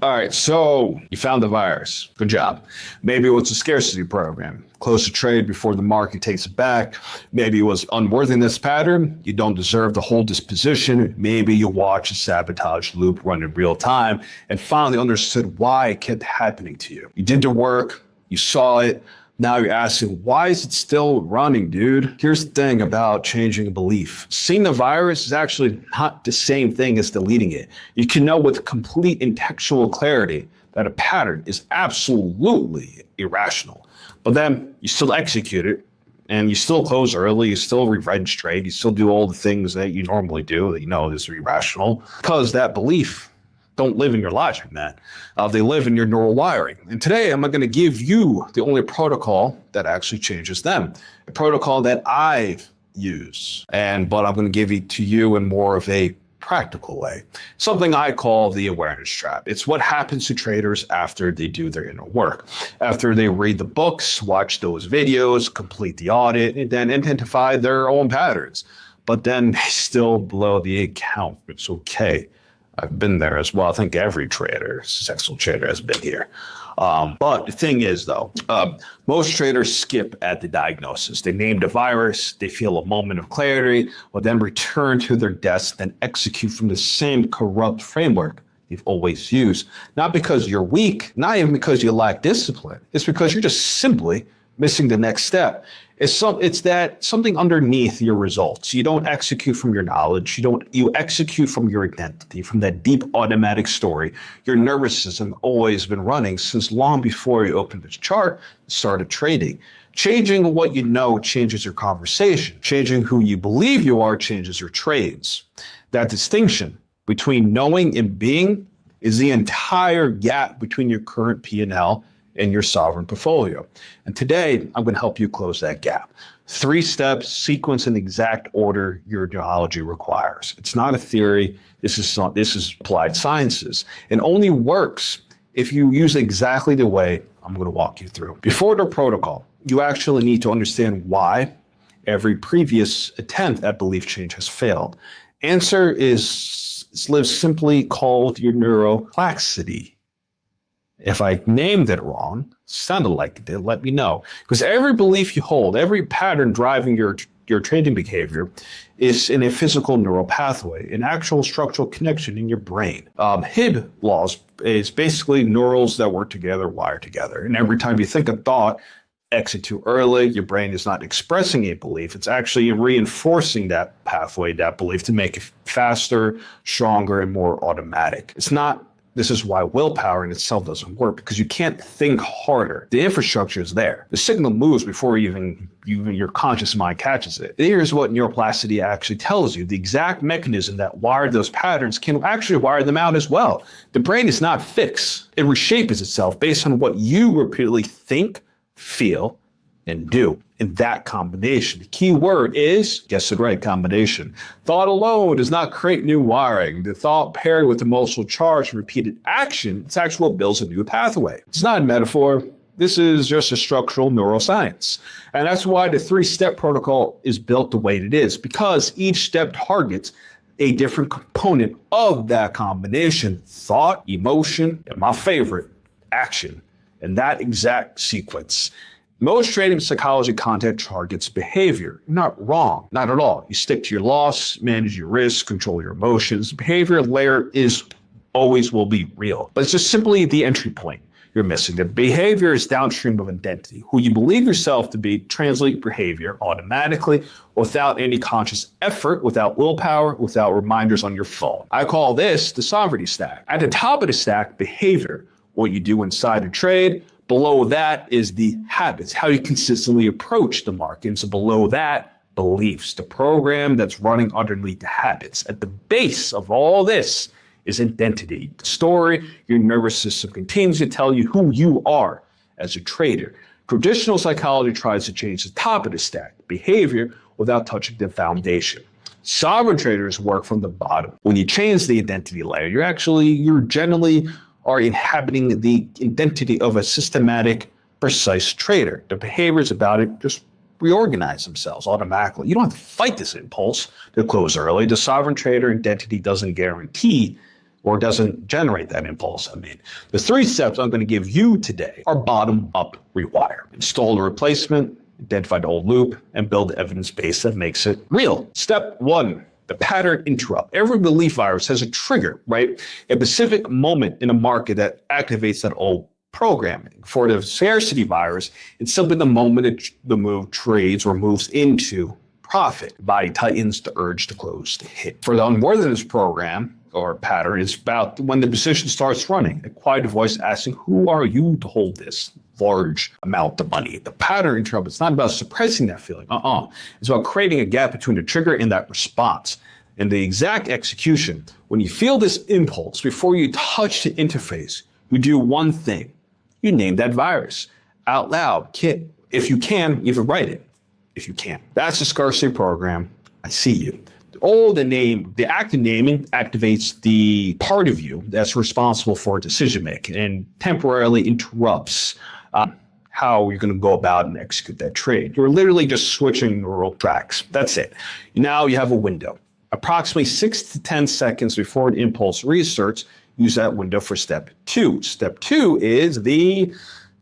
All right, so you found the virus. Good job. Maybe it was a scarcity program. Close the trade before the market takes it back. Maybe it was unworthiness pattern. You don't deserve to hold this position. Maybe you watch a sabotage loop run in real time and finally understood why it kept happening to you. You did the work, you saw it. Now you're asking, why is it still running, dude? Here's the thing about changing a belief. Seeing the virus is actually not the same thing as deleting it. You can know with complete intellectual clarity that a pattern is absolutely irrational. But then you still execute it, and you still close early, you still revenge trade, you still do all the things that you normally do that you know is irrational, because that belief don't live in your logic, man. They live in your neural wiring. And today I'm going to give you the only protocol that actually changes them, a protocol that I use. But I'm going to give it to you in more of a practical way, something I call the awareness trap. It's what happens to traders after they do their inner work, after they read the books, watch those videos, complete the audit, and then identify their own patterns. But then they still blow the account. It's okay. I've been there as well. I think every trader, successful trader, has been here. But the thing is, though, most traders skip at the diagnosis. They name the virus, they feel a moment of clarity, will then return to their desk, then execute from the same corrupt framework they've always used. Not because you're weak, not even because you lack discipline. It's because you're just simply missing the next step. It's that something underneath your results. You don't execute from your knowledge. You execute from your identity, from that deep automatic story. Your nervous system always been running since long before you opened this chart and started trading. Changing what you know changes your conversation. Changing who you believe you are changes your trades. That distinction between knowing and being is the entire gap between your current P&L in your sovereign portfolio. And today, I'm going to help you close that gap. 3 steps, sequence in exact order your neurology requires. It's not a theory. This is applied sciences. It only works if you use exactly the way I'm going to walk you through. Before the protocol, you actually need to understand why every previous attempt at belief change has failed. Answer is simply called your neuroplasticity. If I named it wrong, sounded like it did, let me know. Because every belief you hold, every pattern driving your trading behavior is in a physical neural pathway, an actual structural connection in your brain. Hebb laws is basically neurals that work together, wire together. And every time you think a thought, exit too early, your brain is not expressing a belief. It's actually reinforcing that pathway, that belief, to make it faster, stronger, and more automatic. This is why willpower in itself doesn't work, because you can't think harder. The infrastructure is there. The signal moves before even your conscious mind catches it. Here's what neuroplasticity actually tells you. The exact mechanism that wired those patterns can actually wire them out as well. The brain is not fixed. It reshapes itself based on what you repeatedly think, feel, and do in that combination. The key word is, guess it right, combination. Thought alone does not create new wiring. The thought paired with emotional charge and repeated action, it's actually what builds a new pathway. It's not a metaphor. This is just a structural neuroscience. And that's why the 3-step protocol is built the way it is, because each step targets a different component of that combination: thought, emotion, and my favorite, action, in that exact sequence. Most trading psychology content targets behavior. You're not wrong, not at all. You stick to your loss, manage your risk, control your emotions. The behavior layer always will be real, but it's just simply the entry point you're missing. The behavior is downstream of identity. Who you believe yourself to be translate behavior automatically without any conscious effort, without willpower, without reminders on your phone. I call this the sovereignty stack. At the top of the stack, behavior, what you do inside a trade. Below that is the habits, how you consistently approach the market. And so below that, beliefs, the program that's running underneath the habits. At the base of all this is identity, the story your nervous system continues to tell you who you are as a trader. Traditional psychology tries to change the top of the stack, behavior, without touching the foundation. Sovereign traders work from the bottom. When you change the identity layer, you're generally are inhabiting the identity of a systematic, precise trader. The behaviors about it just reorganize themselves automatically. You don't have to fight this impulse to close early. The sovereign trader identity doesn't guarantee or doesn't generate that impulse. I mean, the 3 steps I'm going to give you today are bottom-up rewire. Install the replacement, identify the old loop, and build the evidence base that makes it real. Step 1, the pattern interrupt. Every belief virus has a trigger, right? A specific moment in a market that activates that old programming. For the scarcity virus, it's simply the moment the move trades or moves into profit. The body tightens, the urge to close the hit. For the unworthiness program, or pattern, is about when the position starts running. A quiet voice asking, who are you to hold this large amount of money? The pattern interrupt, it's not about suppressing that feeling. It's about creating a gap between the trigger and that response. And the exact execution, when you feel this impulse, before you touch the interface, you do one thing. You name that virus out loud. If you can, even write it. If you can. That's the scarcity program. I see you. The act of naming activates the part of you that's responsible for decision making and temporarily interrupts how you're going to go about and execute that trade. You're literally just switching neural tracks. That's it. Now you have a window. Approximately 6 to 10 seconds before an impulse restarts, use that window for step 2. Step 2 is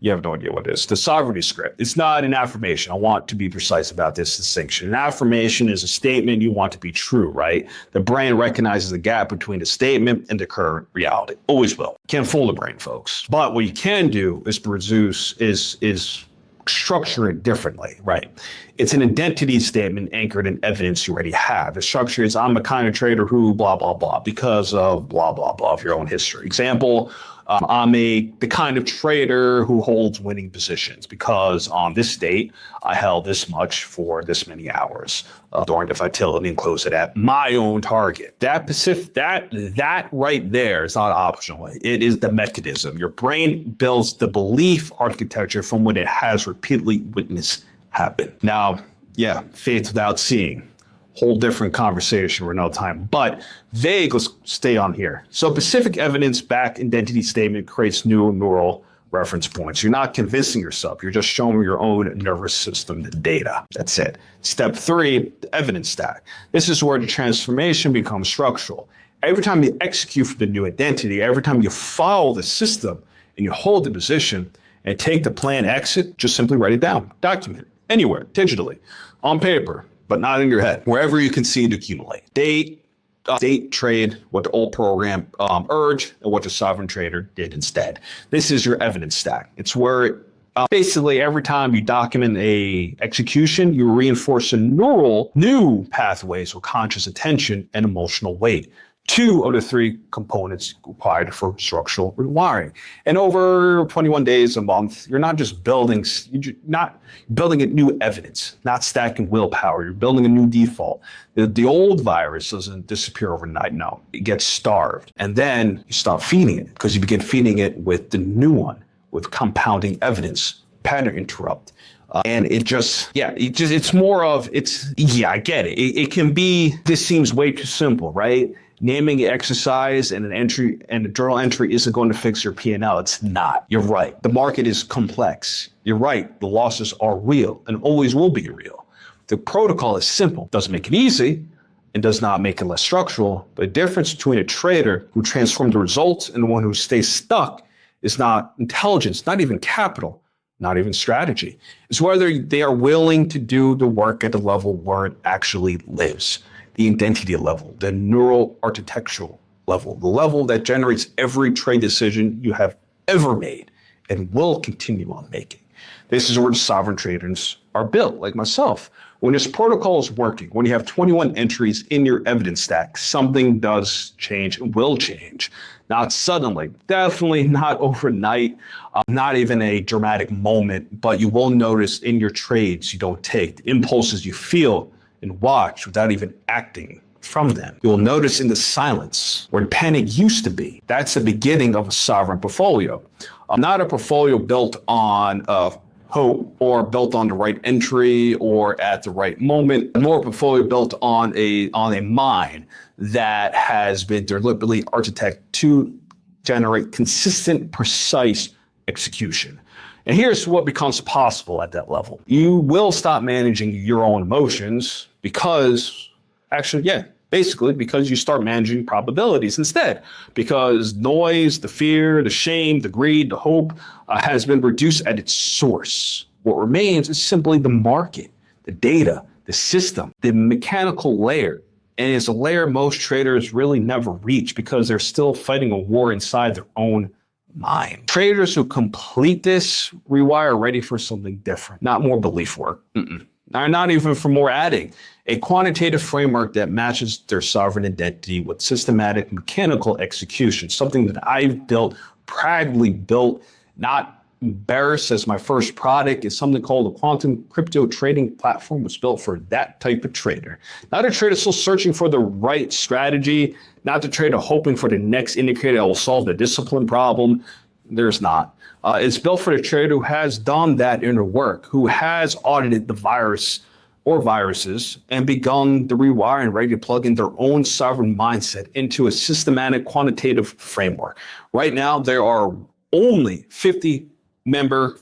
you have no idea what it is, the sovereignty script. It's not an affirmation. I want to be precise about this distinction. An affirmation is a statement you want to be true, right? The brain recognizes the gap between the statement and the current reality. Always will. Can't fool the brain, folks. But what you can do is structure it differently, right? It's an identity statement anchored in evidence you already have. The structure is, I'm a kind of trader who blah, blah, blah, because of blah, blah, blah of your own history. Example, I'm the kind of trader who holds winning positions because on this date, I held this much for this many hours during the volatility and closed it at my own target. That right there is not optional. It is the mechanism. Your brain builds the belief architecture from what it has repeatedly witnessed happen. Now, faith without seeing. Whole different conversation for no time, but vague, let's stay on here. So specific evidence-backed identity statement creates new neural reference points. You're not convincing yourself. You're just showing your own nervous system the data. That's it. Step 3, the evidence stack. This is where the transformation becomes structural. Every time you execute for the new identity, every time you follow the system and you hold the position and take the plan exit, just simply write it down, document it, anywhere, digitally, on paper, but not in your head, wherever you can see it accumulate. Date, trade, what the old program urged, and what the sovereign trader did instead. This is your evidence stack. It's where basically every time you document a execution, you reinforce a new pathways with conscious attention and emotional weight. 2 of the 3 components required for structural rewiring. And over 21 days a month, you're not just building a new evidence, not stacking willpower. You're building a new default. The old virus doesn't disappear overnight. No, it gets starved. And then you stop feeding it because you begin feeding it with the new one, with compounding evidence, pattern interrupt. And I get it. It can be, this seems way too simple, right? Naming an exercise and an entry and a journal entry isn't going to fix your P&L. It's not. You're right. The market is complex. You're right. The losses are real and always will be real. The protocol is simple. Doesn't make it easy and does not make it less structural. But the difference between a trader who transforms the results and the one who stays stuck is not intelligence, not even capital, not even strategy. It's whether they are willing to do the work at the level where it actually lives. The identity level, the neural architectural level, the level that generates every trade decision you have ever made and will continue on making. This is where the sovereign traders are built, like myself. When this protocol is working, when you have 21 entries in your evidence stack, something does change and will change. Not suddenly, definitely not overnight, not even a dramatic moment, but you will notice in your trades you don't take, the impulses you feel and watch without even acting from them. You will notice in the silence where panic used to be. That's the beginning of a sovereign portfolio. Not a portfolio built on hope or built on the right entry or at the right moment. More a portfolio built on a mind that has been deliberately architected to generate consistent, precise execution. And here's what becomes possible at that level. You will stop managing your own emotions because, Basically, because you start managing probabilities instead, because noise, the fear, the shame, the greed, the hope has been reduced at its source. What remains is simply the market, the data, the system, the mechanical layer. And it's a layer most traders really never reach because they're still fighting a war inside their own mind. Traders who complete this rewire are ready for something different, not more belief work. Not even for more adding. A quantitative framework that matches their sovereign identity with systematic mechanical execution, something that I've built, proudly built, not embarrassed as my first product, is something called a quantum crypto trading platform, was built for that type of trader. Not a trader still searching for the right strategy, not the trader hoping for the next indicator that will solve the discipline problem. There's not. It's built for the trader who has done that inner work, who has audited the virus or viruses and begun the rewiring, ready to plug in their own sovereign mindset into a systematic quantitative framework. Right now, there are only 50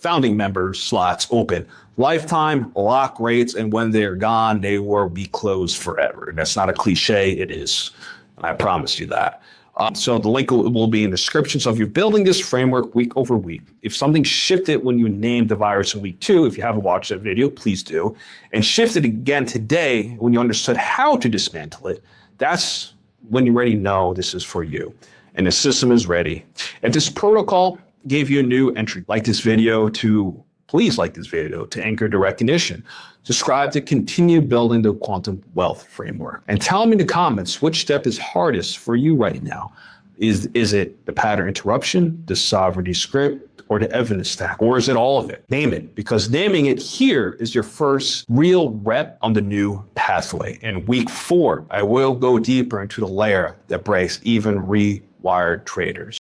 founding member slots open. Lifetime lock rates, and when they're gone, they will be closed forever. That's not a cliche, it is. And I promise you that. So the link will be in the description. So if you're building this framework week over week, if something shifted when you named the virus in week 2, if you haven't watched that video, please do, and shifted again today when you understood how to dismantle it, that's when you already know this is for you. And the system is ready. If this protocol gave you a new entry, please like this video to anchor the recognition. Subscribe to continue building the quantum wealth framework. And tell me in the comments which step is hardest for you right now. Is it the pattern interruption, the sovereignty script, or the evidence stack? Or is it all of it? Name it, because naming it here is your first real rep on the new pathway. In week 4, I will go deeper into the layer that breaks even rewired traders.